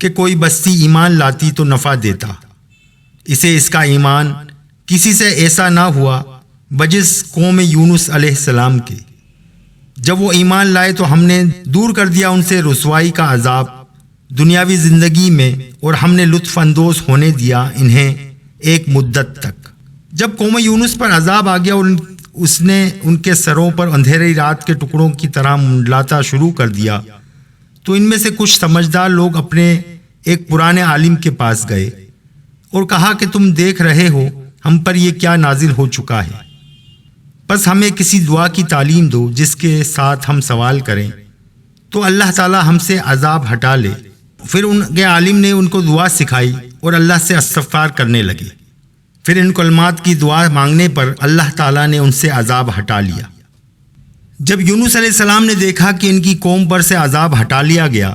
کہ کوئی بستی ایمان لاتی تو نفع دیتا، اسے اس کا ایمان کسی سے ایسا نہ ہوا بجز قوم یونس علیہ السلام کے۔ جب وہ ایمان لائے تو ہم نے دور کر دیا ان سے رسوائی کا عذاب دنیاوی زندگی میں، اور ہم نے لطف اندوز ہونے دیا انہیں ایک مدت تک۔ جب قوم یونس پر عذاب آ گیا اور اس نے ان کے سروں پر اندھیری رات کے ٹکڑوں کی طرح منڈلاتا شروع کر دیا، تو ان میں سے کچھ سمجھدار لوگ اپنے ایک پرانے عالم کے پاس گئے اور کہا کہ تم دیکھ رہے ہو ہم پر یہ کیا نازل ہو چکا ہے، بس ہمیں کسی دعا کی تعلیم دو جس کے ساتھ ہم سوال کریں تو اللہ تعالی ہم سے عذاب ہٹا لے۔ پھر ان کے عالم نے ان کو دعا سکھائی اور اللہ سے استغفار کرنے لگے۔ پھر ان کلمات کی دعا مانگنے پر اللہ تعالیٰ نے ان سے عذاب ہٹا لیا۔ جب یونس علیہ السلام نے دیکھا کہ ان کی قوم پر سے عذاب ہٹا لیا گیا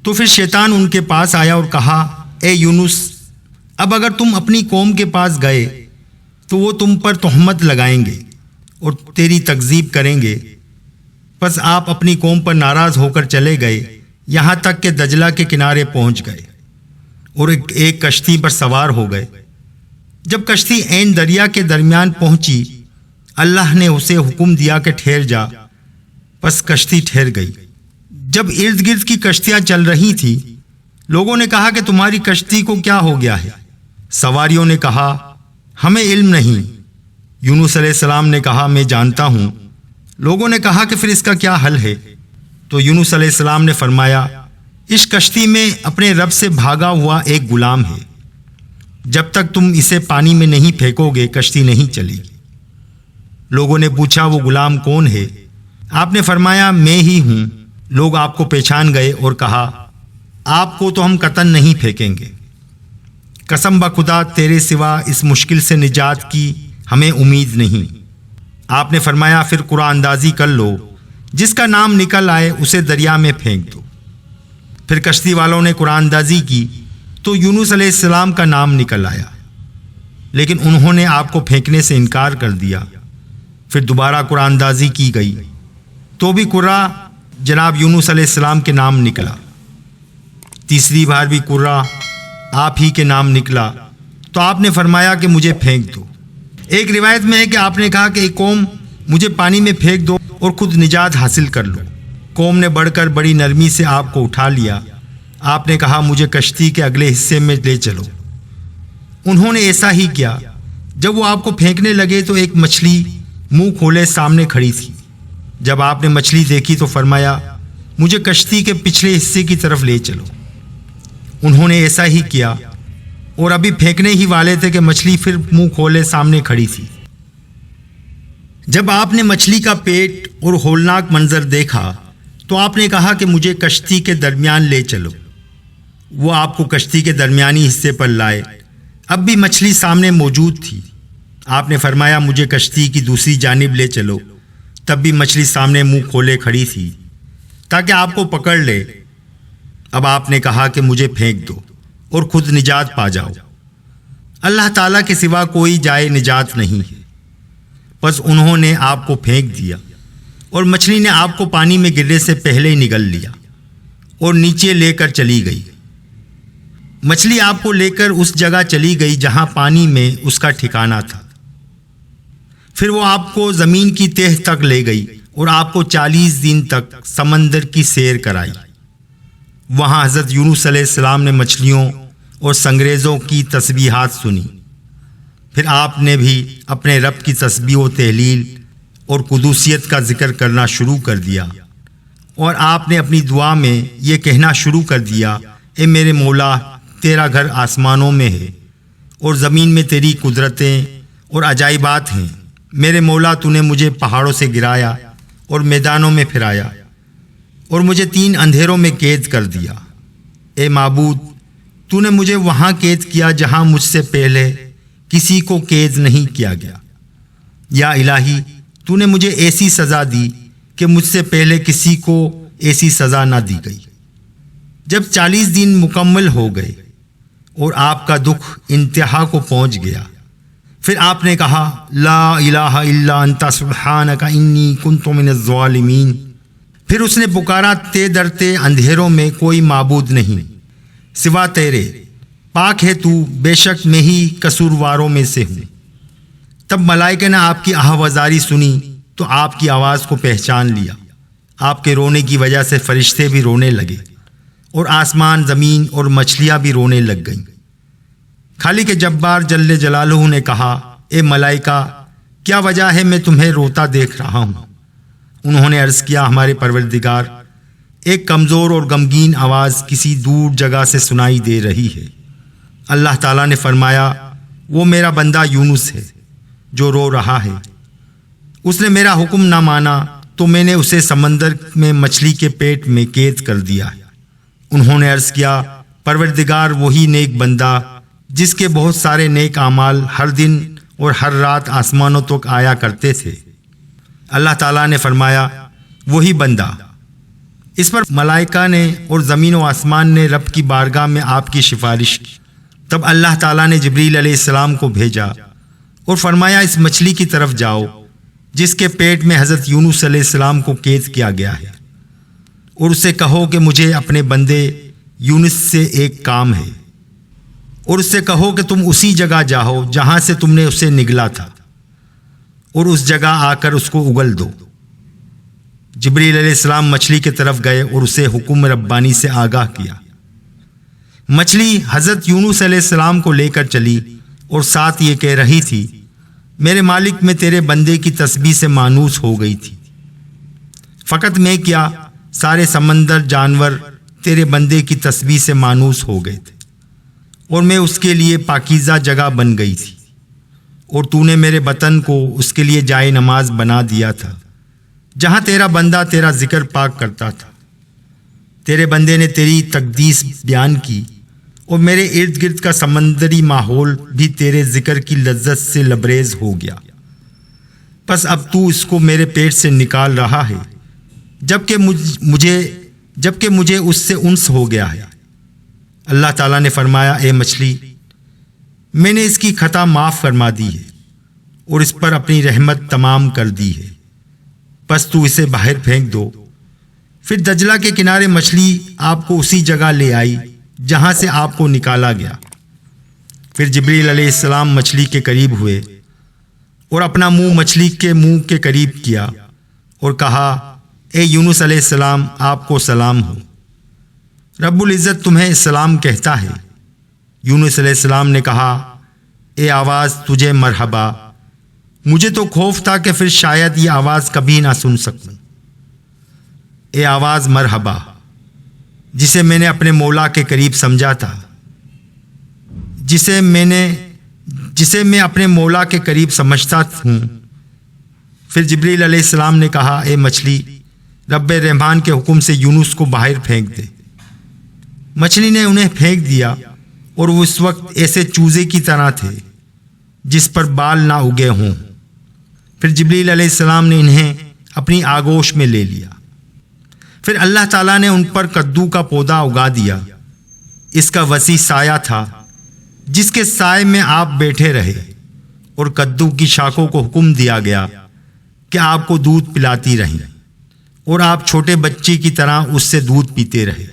تو پھر شیطان ان کے پاس آیا اور کہا، اے یونس، اب اگر تم اپنی قوم کے پاس گئے تو وہ تم پر تہمت لگائیں گے اور تیری تکذیب کریں گے۔ پس آپ اپنی قوم پر ناراض ہو کر چلے گئے یہاں تک کہ دجلہ کے کنارے پہنچ گئے اور ایک کشتی پر سوار ہو گئے۔ جب کشتی عین دریا کے درمیان پہنچی، اللہ نے اسے حکم دیا کہ ٹھہر جا، پس کشتی ٹھہر گئی۔ جب ارد گرد کی کشتیاں چل رہی تھیں، لوگوں نے کہا کہ تمہاری کشتی کو کیا ہو گیا ہے؟ سواریوں نے کہا، ہمیں علم نہیں۔ یونس علیہ السلام نے کہا، میں جانتا ہوں۔ لوگوں نے کہا کہ پھر اس کا کیا حل ہے؟ تو یونس علیہ السلام نے فرمایا، اس کشتی میں اپنے رب سے بھاگا ہوا ایک غلام ہے، جب تک تم اسے پانی میں نہیں پھینکو گے کشتی نہیں چلے گی۔ لوگوں نے پوچھا، وہ غلام کون ہے؟ آپ نے فرمایا، میں ہی ہوں۔ لوگ آپ کو پہچان گئے اور کہا، آپ کو تو ہم قطعاً نہیں پھینکیں گے، قسم بخدا تیرے سوا اس مشکل سے نجات کی ہمیں امید نہیں۔ آپ نے فرمایا، پھر قرآن اندازی کر لو، جس کا نام نکل آئے اسے دریا میں پھینک دو۔ پھر کشتی والوں نے قرآن اندازی کی تو یونس علیہ السلام کا نام نکل آیا، لیکن انہوں نے آپ کو پھینکنے سے انکار کر دیا۔ پھر دوبارہ قرآن اندازی کی گئی تو بھی قرہ جناب یونس علیہ السلام کے نام نکلا۔ تیسری بار بھی قرہ آپ ہی کے نام نکلا تو آپ نے فرمایا کہ مجھے پھینک دو۔ ایک روایت میں ہے کہ آپ نے کہا کہ ایک قوم مجھے پانی میں پھینک دو اور خود نجات حاصل کر لو۔ قوم نے بڑھ کر بڑی نرمی سے آپ کو اٹھا لیا۔ آپ نے کہا، مجھے کشتی کے اگلے حصے میں لے چلو۔ انہوں نے ایسا ہی کیا۔ جب وہ آپ کو پھینکنے لگے تو ایک مچھلی منہ کھولے سامنے کھڑی تھی۔ جب آپ نے مچھلی دیکھی تو فرمایا، مجھے کشتی کے پچھلے حصے کی طرف لے چلو۔ انہوں نے ایسا ہی کیا اور ابھی پھینکنے ہی والے تھے کہ مچھلی پھر منہ کھولے سامنے کھڑی تھی۔ جب آپ نے مچھلی کا پیٹ اور ہولناک منظر دیکھا تو آپ نے کہا کہ مجھے کشتی کے درمیان لے چلو۔ وہ آپ کو کشتی کے درمیانی حصے پر لائے۔ اب بھی مچھلی سامنے موجود تھی۔ آپ نے فرمایا، مجھے کشتی کی دوسری جانب لے چلو۔ تب بھی مچھلی سامنے منہ کھولے کھڑی تھی تاکہ آپ کو پکڑ لے۔ اب آپ نے کہا کہ مجھے پھینک دو اور خود نجات پا جاؤ۔ اللہ تعالیٰ کے سوا کوئی جائے نجات نہیں ہے۔ بس انہوں نے آپ کو پھینک دیا اور مچھلی نے آپ کو پانی میں گرنے سے پہلے ہی نگل لیا اور نیچے لے کر چلی گئی۔ مچھلی آپ کو لے کر اس جگہ چلی گئی جہاں پانی میں اس کا ٹھکانہ تھا۔ پھر وہ آپ کو زمین کی تہہ تک لے گئی اور آپ کو 40 دن تک سمندر کی سیر کرائی۔ وہاں حضرت یونس علیہ السلام نے مچھلیوں اور سنگریزوں کی تسبیحات سنی۔ پھر آپ نے بھی اپنے رب کی تسبیح و تہلیل اور قدوسیت کا ذکر کرنا شروع کر دیا، اور آپ نے اپنی دعا میں یہ کہنا شروع کر دیا، اے میرے مولا، تیرا گھر آسمانوں میں ہے اور زمین میں تیری قدرتیں اور عجائبات ہیں۔ میرے مولا، تو نے مجھے پہاڑوں سے گرایا اور میدانوں میں پھرایا اور مجھے 3 اندھیروں میں قید کر دیا۔ اے معبود، تو نے مجھے وہاں قید کیا جہاں مجھ سے پہلے کسی کو قید نہیں کیا گیا۔ یا الہی، تو نے مجھے ایسی سزا دی کہ مجھ سے پہلے کسی کو ایسی سزا نہ دی گئی۔ جب 40 دن مکمل ہو گئے اور آپ کا دکھ انتہا کو پہنچ گیا، پھر آپ نے کہا، لا الہ الا انت سبحانک انی کنت من الظالمین۔ پھر اس نے پکارا، تے درتے اندھیروں میں کوئی معبود نہیں سوا تیرے، پاک ہے تو، بے شک میں ہی قصورواروں میں سے ہوں۔ تب ملائکہ نے آپ کی آہوازاری سنی تو آپ کی آواز کو پہچان لیا۔ آپ کے رونے کی وجہ سے فرشتے بھی رونے لگے اور آسمان، زمین اور مچھلیاں بھی رونے لگ گئیں۔ خالق جبار جل جلالہ نے کہا، اے ملائکہ، کیا وجہ ہے میں تمہیں روتا دیکھ رہا ہوں؟ انہوں نے عرض کیا، ہمارے پروردگار، ایک کمزور اور غمگین آواز کسی دور جگہ سے سنائی دے رہی ہے۔ اللہ تعالیٰ نے فرمایا، وہ میرا بندہ یونس ہے جو رو رہا ہے۔ اس نے میرا حکم نہ مانا تو میں نے اسے سمندر میں مچھلی کے پیٹ میں قید کر دیا ہے۔ انہوں نے عرض کیا، پروردگار، وہی نیک بندہ جس کے بہت سارے نیک اعمال ہر دن اور ہر رات آسمانوں تک آیا کرتے تھے۔ اللہ تعالیٰ نے فرمایا، وہی بندہ۔ اس پر ملائکہ نے اور زمین و آسمان نے رب کی بارگاہ میں آپ کی سفارش کی۔ تب اللہ تعالیٰ نے جبریل علیہ السلام کو بھیجا اور فرمایا، اس مچھلی کی طرف جاؤ جس کے پیٹ میں حضرت یونس علیہ السلام کو قید کیا گیا ہے، اور اسے کہو کہ مجھے اپنے بندے یونس سے ایک کام ہے، اور اس سے کہو کہ تم اسی جگہ جاؤ جہاں سے تم نے اسے نگلا تھا، اور اس جگہ آ کر اس کو اگل دو۔ جبریل علیہ السلام مچھلی کی طرف گئے اور اسے حکم ربانی سے آگاہ کیا۔ مچھلی حضرت یونس علیہ السلام کو لے کر چلی اور ساتھ یہ کہہ رہی تھی، میرے مالک، میں تیرے بندے کی تسبیح سے مانوس ہو گئی تھی۔ فقط میں کیا، سارے سمندر جانور تیرے بندے کی تسبیح سے مانوس ہو گئے تھے، اور میں اس کے لیے پاکیزہ جگہ بن گئی تھی، اور تو نے میرے وطن کو اس کے لیے جائے نماز بنا دیا تھا جہاں تیرا بندہ تیرا ذکر پاک کرتا تھا۔ تیرے بندے نے تیری تقدیس بیان کی، اور میرے ارد گرد کا سمندری ماحول بھی تیرے ذکر کی لذت سے لبریز ہو گیا۔ پس اب تو اس کو میرے پیٹ سے نکال رہا ہے، جبکہ مجھے اس سے انس ہو گیا ہے۔ اللہ تعالیٰ نے فرمایا، اے مچھلی، میں نے اس کی خطا معاف فرما دی ہے اور اس پر اپنی رحمت تمام کر دی ہے، پس تو اسے باہر پھینک دو۔ پھر دجلہ کے کنارے مچھلی آپ کو اسی جگہ لے آئی جہاں سے آپ کو نکالا گیا۔ پھر جبریل علیہ السلام مچھلی کے قریب ہوئے اور اپنا منہ مچھلی کے منہ کے قریب کیا اور کہا، اے یونس علیہ السلام، آپ کو سلام ہو، رب العزت تمہیں سلام کہتا ہے۔ یونس علیہ السلام نے کہا، اے آواز، تجھے مرحبا، مجھے تو خوف تھا کہ پھر شاید یہ آواز کبھی نہ سن سکوں۔ اے آواز، مرحبا، جسے میں نے اپنے مولا کے قریب سمجھا تھا، جسے میں اپنے مولا کے قریب سمجھتا ہوں۔ پھر جبریل علیہ السلام نے کہا، اے مچھلی، رب رحمان کے حکم سے یونس کو باہر پھینک دے۔ مچھلی نے انہیں پھینک دیا، اور وہ اس وقت ایسے چوزے کی طرح تھے جس پر بال نہ اگے ہوں۔ پھر جبریل علیہ السلام نے انہیں اپنی آغوش میں لے لیا۔ پھر اللہ تعالیٰ نے ان پر کدو کا پودا اگا دیا۔ اس کا وسیع سایہ تھا جس کے سائے میں آپ بیٹھے رہے، اور کدو کی شاخوں کو حکم دیا گیا کہ آپ کو دودھ پلاتی رہیں، اور آپ چھوٹے بچے کی طرح اس سے دودھ پیتے رہے۔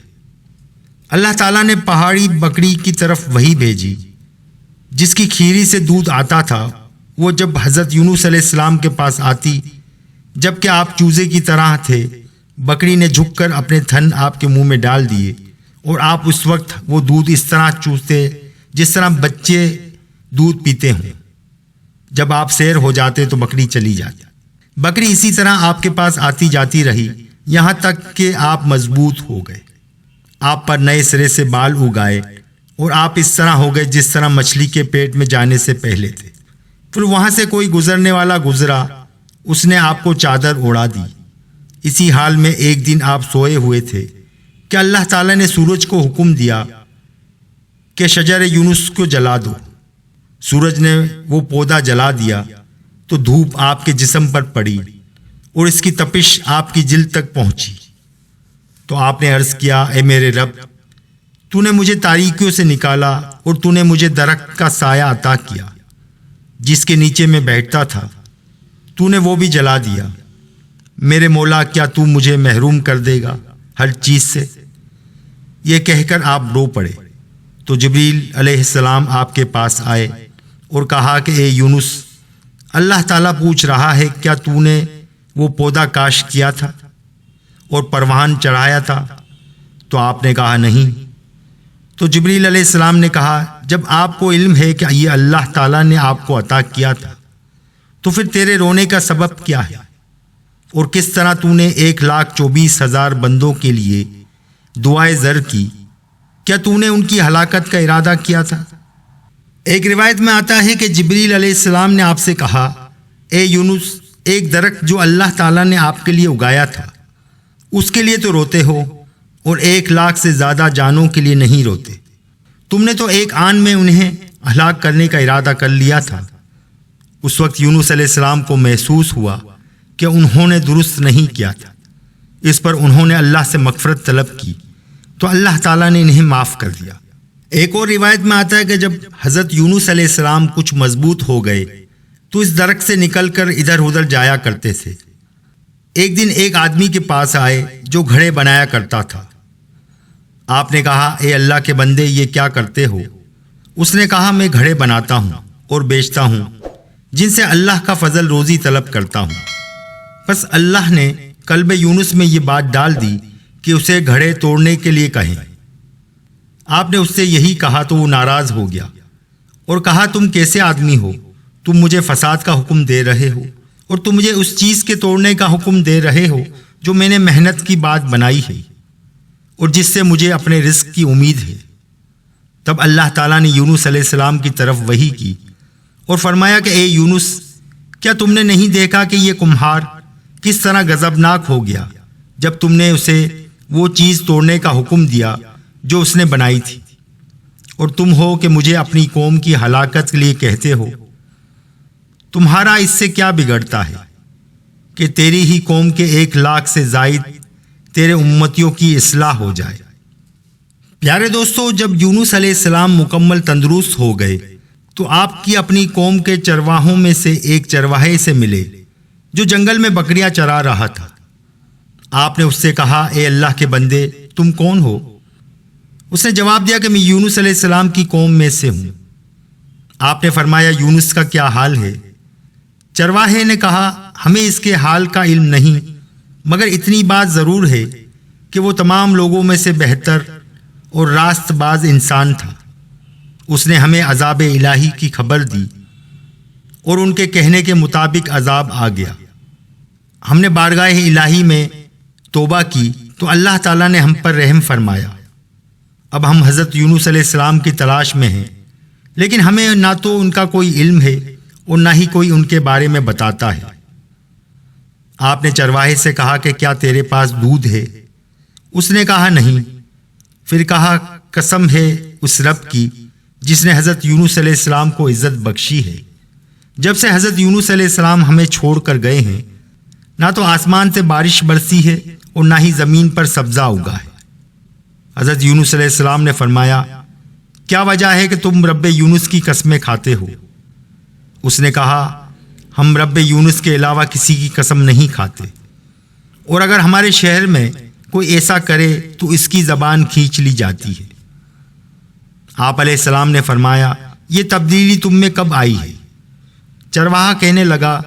اللہ تعالیٰ نے پہاڑی بکری کی طرف وحی بھیجی جس کی کھیری سے دودھ آتا تھا۔ وہ جب حضرت یونس علیہ السلام کے پاس آتی جب کہ آپ چوزے کی طرح تھے، بکری نے جھک کر اپنے تھن آپ کے منہ میں ڈال دیے، اور آپ اس وقت وہ دودھ اس طرح چوستے جس طرح بچے دودھ پیتے ہوں۔ جب آپ سیر ہو جاتے تو بکری چلی جاتی۔ بکری اسی طرح آپ کے پاس آتی جاتی رہی یہاں تک کہ آپ مضبوط ہو گئے، آپ پر نئے سرے سے بال اگائے، اور آپ اس طرح ہو گئے جس طرح مچھلی کے پیٹ میں جانے سے پہلے تھے۔ پھر وہاں سے کوئی گزرنے والا گزرا، اس نے آپ کو چادر اڑا دی۔ اسی حال میں ایک دن آپ سوئے ہوئے تھے کہ اللہ تعالیٰ نے سورج کو حکم دیا کہ شجر یونس کو جلا دو۔ سورج نے وہ پودا جلا دیا تو دھوپ آپ کے جسم پر پڑی اور اس کی تپش آپ کی جلد تک پہنچی۔ تو آپ نے عرض کیا، اے میرے رب، تو نے مجھے تاریکیوں سے نکالا اور تو نے مجھے درخت کا سایہ عطا کیا جس کے نیچے میں بیٹھتا تھا، تو نے وہ بھی جلا دیا۔ میرے مولا کیا تو مجھے محروم کر دے گا ہر چیز سے؟ یہ کہہ کر آپ رو پڑے تو جبریل علیہ السلام آپ کے پاس آئے اور کہا کہ اے یونس، اللہ تعالیٰ پوچھ رہا ہے کیا تو نے وہ پودا کاشت کیا تھا اور پروان چڑھایا تھا؟ تو آپ نے کہا نہیں۔ تو جبریل علیہ السلام نے کہا جب آپ کو علم ہے کہ یہ اللہ تعالیٰ نے آپ کو عطا کیا تھا تو پھر تیرے رونے کا سبب کیا ہے؟ اور کس طرح تو نے 1,24,000 بندوں کے لیے دعائے زر کی؟ کیا تو نے ان کی ہلاکت کا ارادہ کیا تھا؟ ایک روایت میں آتا ہے کہ جبریل علیہ السلام نے آپ سے کہا اے یونس، ایک درخت جو اللہ تعالیٰ نے آپ کے لیے اگایا تھا اس کے لیے تو روتے ہو اور 1,00,000 سے زیادہ جانوں کے لیے نہیں روتے۔ تم نے تو ایک آن میں انہیں ہلاک کرنے کا ارادہ کر لیا تھا۔ اس وقت یونس علیہ السلام کو محسوس ہوا کہ انہوں نے درست نہیں کیا تھا۔ اس پر انہوں نے اللہ سے مغفرت طلب کی تو اللہ تعالیٰ نے انہیں معاف کر دیا۔ ایک اور روایت میں آتا ہے کہ جب حضرت یونس علیہ السلام کچھ مضبوط ہو گئے تو اس درخت سے نکل کر ادھر ادھر جایا کرتے تھے۔ ایک دن ایک آدمی کے پاس آئے جو گھڑے بنایا کرتا تھا۔ آپ نے کہا اے اللہ کے بندے، یہ کیا کرتے ہو؟ اس نے کہا میں گھڑے بناتا ہوں اور بیچتا ہوں جن سے اللہ کا فضل روزی طلب کرتا ہوں۔ بس اللہ نے قلب یونس میں یہ بات ڈال دی کہ اسے گھڑے توڑنے کے لیے کہیں۔ آپ نے اس سے یہی کہا تو وہ ناراض ہو گیا اور کہا تم کیسے آدمی ہو؟ تم مجھے فساد کا حکم دے رہے ہو اور تم مجھے اس چیز کے توڑنے کا حکم دے رہے ہو جو میں نے محنت کی بات بنائی ہے اور جس سے مجھے اپنے رزق کی امید ہے۔ تب اللہ تعالیٰ نے یونس علیہ السلام کی طرف وحی کی اور فرمایا کہ اے یونس، کیا تم نے نہیں دیکھا کہ یہ کمہار کس طرح غضبناک ہو گیا جب تم نے اسے وہ چیز توڑنے کا حکم دیا جو اس نے بنائی تھی، اور تم ہو کہ مجھے اپنی قوم کی ہلاکت کے لیے کہتے ہو؟ تمہارا اس سے کیا بگڑتا ہے کہ تیری ہی قوم کے 1,00,000 سے زائد تیرے امتیوں کی اصلاح ہو جائے۔ پیارے دوستو، جب یونس علیہ السلام مکمل تندرست ہو گئے تو آپ کی اپنی قوم کے چرواہوں میں سے ایک چرواہے سے ملے جو جنگل میں بکریاں چرا رہا تھا۔ آپ نے اس سے کہا اے اللہ کے بندے، تم کون ہو؟ اس نے جواب دیا کہ میں یونس علیہ السلام کی قوم میں سے ہوں۔ آپ نے فرمایا یونس کا کیا حال ہے؟ چرواہے نے کہا ہمیں اس کے حال کا علم نہیں، مگر اتنی بات ضرور ہے کہ وہ تمام لوگوں میں سے بہتر اور راست باز انسان تھا۔ اس نے ہمیں عذاب الہی کی خبر دی اور ان کے کہنے کے مطابق عذاب آ گیا۔ ہم نے بارگاہ الہی میں توبہ کی تو اللہ تعالیٰ نے ہم پر رحم فرمایا۔ اب ہم حضرت یونس علیہ السلام کی تلاش میں ہیں، لیکن ہمیں نہ تو ان کا کوئی علم ہے اور نہ ہی کوئی ان کے بارے میں بتاتا ہے۔ آپ نے چرواہے سے کہا کہ کیا تیرے پاس دودھ ہے؟ اس نے کہا نہیں۔ پھر کہا قسم ہے اس رب کی جس نے حضرت یونس علیہ السلام کو عزت بخشی ہے، جب سے حضرت یونس علیہ السلام ہمیں چھوڑ کر گئے ہیں نہ تو آسمان سے بارش برسی ہے اور نہ ہی زمین پر سبزہ اگا ہے۔ حضرت یونس علیہ السلام نے فرمایا کیا وجہ ہے کہ تم رب یونس کی قسمیں کھاتے ہو؟ اس نے کہا ہم رب یونس کے علاوہ کسی کی قسم نہیں کھاتے، اور اگر ہمارے شہر میں کوئی ایسا کرے تو اس کی زبان کھینچ لی جاتی ہے۔ آپ علیہ السلام نے فرمایا یہ تبدیلی تم میں کب آئی ہے؟ چرواہا کہنے لگا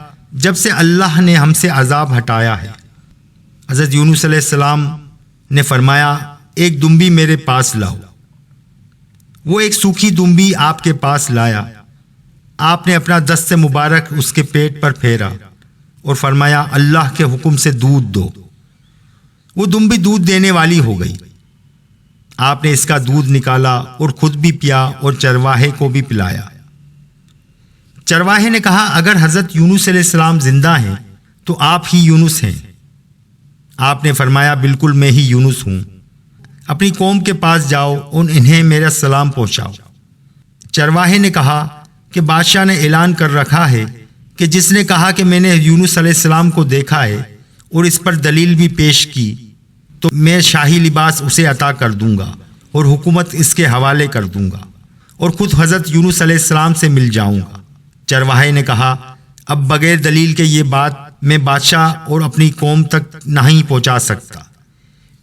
جب سے اللہ نے ہم سے عذاب ہٹایا ہے۔ حضرت یونس علیہ السلام نے فرمایا ایک دمبی میرے پاس لاؤ۔ وہ ایک سوکھی دمبی آپ کے پاس لایا۔ آپ نے اپنا دست مبارک اس کے پیٹ پر پھیرا اور فرمایا اللہ کے حکم سے دودھ دو۔ وہ دمبی دودھ دینے والی ہو گئی۔ آپ نے اس کا دودھ نکالا اور خود بھی پیا اور چرواہے کو بھی پلایا۔ چرواہے نے کہا اگر حضرت یونس علیہ السلام زندہ ہیں تو آپ ہی یونس ہیں۔ آپ نے فرمایا بالکل میں ہی یونس ہوں، اپنی قوم کے پاس جاؤ اور انہیں میرا سلام پہنچاؤ۔ چرواہے نے کہا کہ بادشاہ نے اعلان کر رکھا ہے کہ جس نے کہا کہ میں نے یونس علیہ السلام کو دیکھا ہے اور اس پر دلیل بھی پیش کی تو میں شاہی لباس اسے عطا کر دوں گا اور حکومت اس کے حوالے کر دوں گا اور خود حضرت یونس علیہ السلام سے مل جاؤں گا۔ چرواہے نے کہا اب بغیر دلیل کے یہ بات میں بادشاہ اور اپنی قوم تک نہیں پہنچا سکتا،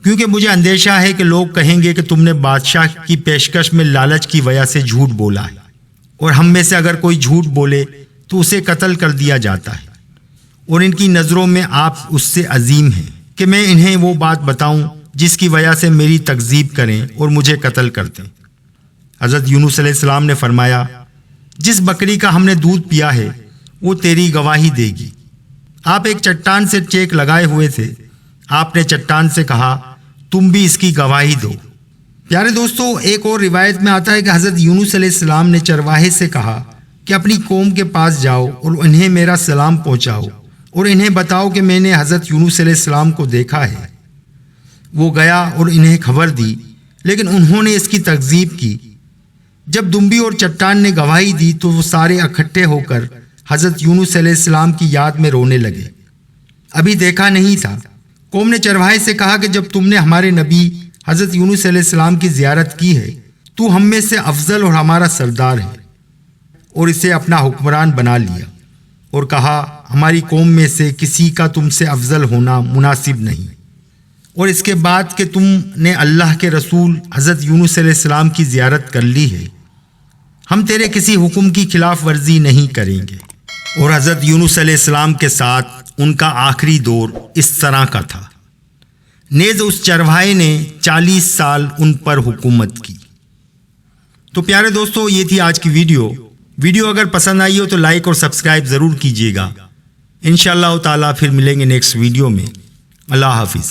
کیونکہ مجھے اندیشہ ہے کہ لوگ کہیں گے کہ تم نے بادشاہ کی پیشکش میں لالچ کی وجہ سے جھوٹ بولا ہے، اور ہم میں سے اگر کوئی جھوٹ بولے تو اسے قتل کر دیا جاتا ہے، اور ان کی نظروں میں آپ اس سے عظیم ہیں کہ میں انہیں وہ بات بتاؤں جس کی وجہ سے میری تکذیب کریں اور مجھے قتل کر دیں۔ حضرت یونس علیہ السلام نے فرمایا، جس بکری کا ہم نے دودھ پیا ہے وہ تیری گواہی دے گی۔ آپ ایک چٹان سے چیک لگائے ہوئے تھے، آپ نے چٹان سے کہا، تم بھی اس کی گواہی دو۔ پیارے دوستو، ایک اور روایت میں آتا ہے کہ حضرت یونس علیہ السلام نے چرواہے سے کہا کہ اپنی قوم کے پاس جاؤ اور انہیں میرا سلام پہنچاؤ اور انہیں بتاؤ کہ میں نے حضرت یونس علیہ السلام کو دیکھا ہے۔ وہ گیا اور انہیں خبر دی، لیکن انہوں نے اس کی تکذیب کی۔ جب دمبی اور چٹان نے گواہی دی تو وہ سارے اکٹھے ہو کر حضرت یونس علیہ السلام کی یاد میں رونے لگے۔ ابھی دیکھا نہیں تھا۔ قوم نے چرواہے سے کہا کہ جب تم نے ہمارے نبی حضرت یونس علیہ السلام کی زیارت کی ہے تو ہم میں سے افضل اور ہمارا سردار ہے، اور اسے اپنا حکمران بنا لیا، اور کہا ہماری قوم میں سے کسی کا تم سے افضل ہونا مناسب نہیں، اور اس کے بعد کہ تم نے اللہ کے رسول حضرت یونس علیہ السلام کی زیارت کر لی ہے، ہم تیرے کسی حکم کی خلاف ورزی نہیں کریں گے۔ اور حضرت یونس علیہ السلام کے ساتھ ان کا آخری دور اس طرح کا تھا۔ نیز اس چرواہے نے 40 سال ان پر حکومت کی۔ تو پیارے دوستو، یہ تھی آج کی ویڈیو اگر پسند آئی ہو تو لائک اور سبسکرائب ضرور کیجیے گا۔ انشاءاللہ تعالیٰ پھر ملیں گے نیکسٹ ویڈیو میں۔ اللہ حافظ۔